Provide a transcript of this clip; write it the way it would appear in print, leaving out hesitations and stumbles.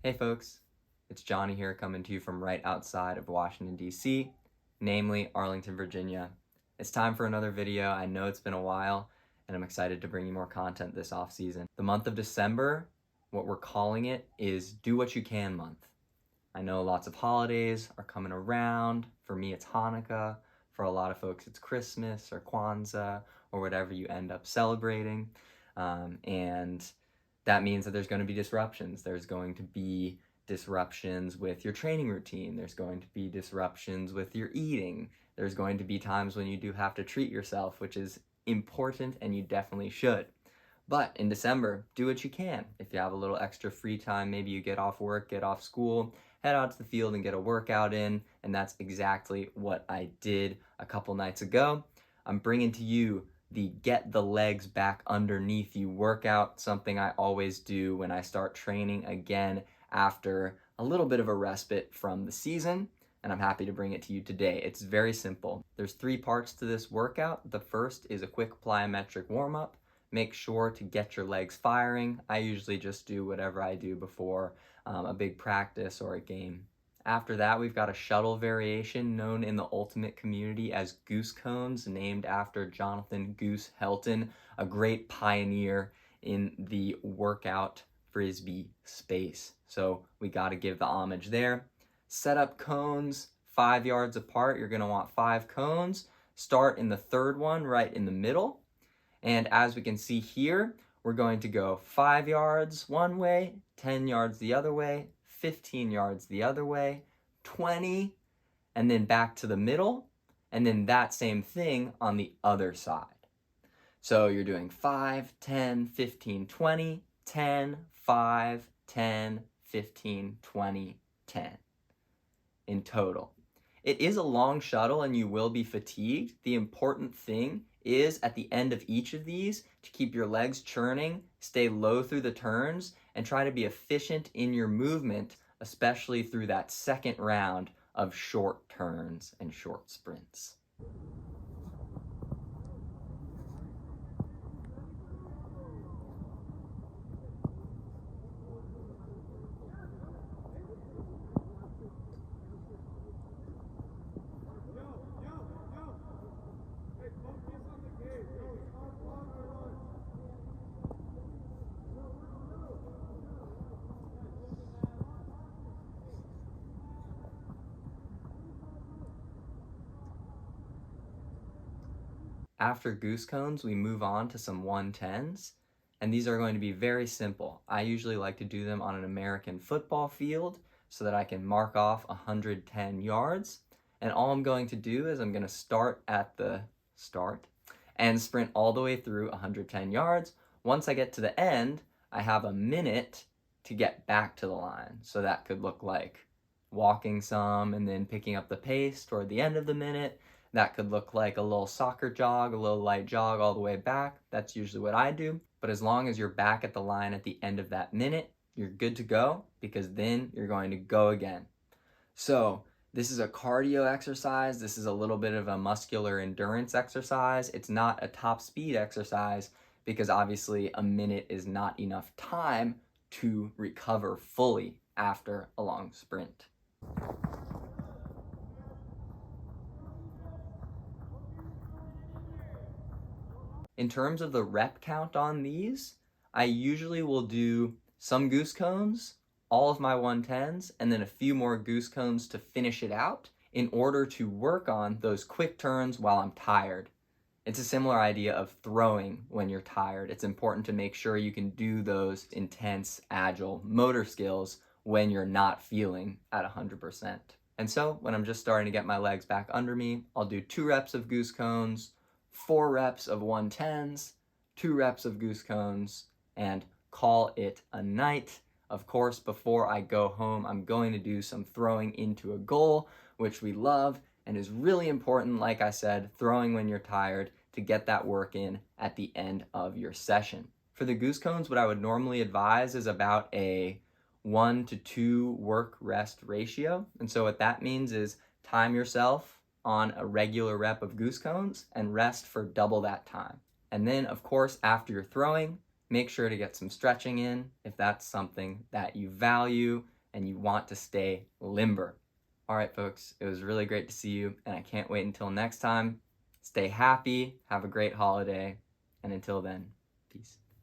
Hey folks, it's Johnny here coming to you from right outside of Washington, D.C., namely Arlington, Virginia. It's time for another video. I know it's been a while, and I'm excited to bring you more content this off season. The month of December, what we're calling it is Do What You Can month. I know lots of holidays are coming around. For me, it's Hanukkah. For a lot of folks, it's Christmas or Kwanzaa or whatever you end up celebrating. And that means that there's going to be disruptions. There's going to be disruptions with your training routine. There's going to be disruptions with your eating. There's going to be times when you do have to treat yourself, which is important and you definitely should. But in December, do what you can. If you have a little extra free time, maybe you get off work, get off school, head out to the field and get a workout in, and that's exactly what I did a couple nights ago. I'm bringing to you the Get the Legs Back Underneath You workout, something I always do when I start training again after a little bit of a respite from the season, and I'm happy to bring it to you today. It's very simple. There's 3 parts to this workout. The first is a quick plyometric warm-up. Make sure to get your legs firing. I usually just do whatever I do before a big practice or a game. After that, we've got a shuttle variation known in the ultimate community as Goose cones, named after Jonathan Goose Helton, a great pioneer in the workout Frisbee space. So we got to give the homage there. Set up cones 5 yards apart. You're going to want 5 cones. Start in the third one right in the middle. And as we can see here, we're going to go 5 yards one way, 10 yards the other way, 15 yards the other way, 20, and then back to the middle, and then that same thing on the other side. So you're doing 5, 10, 15, 20, 10, 5, 10, 15, 20, 10 in total. It is a long shuttle and you will be fatigued. The important thing is at the end of each of these to keep your legs churning, stay low through the turns, and try to be efficient in your movement, especially through that second round of short turns and short sprints. After goose cones, we move on to some 110s, and these are going to be very simple. I usually like to do them on an American football field so that I can mark off 110 yards. And all I'm going to do is I'm going to start at the start and sprint all the way through 110 yards. Once I get to the end, I have a minute to get back to the line. So that could look like walking some and then picking up the pace toward the end of the minute. That could look like a little soccer jog, a little light jog all the way back. That's usually what I do. But as long as you're back at the line at the end of that minute, you're good to go, because then you're going to go again. So this is a cardio exercise. This is a little bit of a muscular endurance exercise. It's not a top speed exercise because obviously a minute is not enough time to recover fully after a long sprint. In terms of the rep count on these, I usually will do some goose cones, all of my 110s, and then a few more goose cones to finish it out in order to work on those quick turns while I'm tired. It's a similar idea of throwing when you're tired. It's important to make sure you can do those intense, agile motor skills when you're not feeling at 100%. And so when I'm just starting to get my legs back under me, I'll do 2 reps of goose cones, 4 reps of 110s, 2 reps of goose cones, and call it a night. Of course, before I go home, I'm going to do some throwing into a goal, which we love and is really important, like I said, throwing when you're tired to get that work in at the end of your session. For the goose cones, what I would normally advise is about a 1 to 2 work-rest ratio. And so what that means is time yourself on a regular rep of goose cones and rest for double that time. And then, of course, after you're throwing, make sure to get some stretching in if that's something that you value and you want to stay limber. All right, folks, it was really great to see you, and I can't wait until next time. Stay happy, have a great holiday, and until then, peace.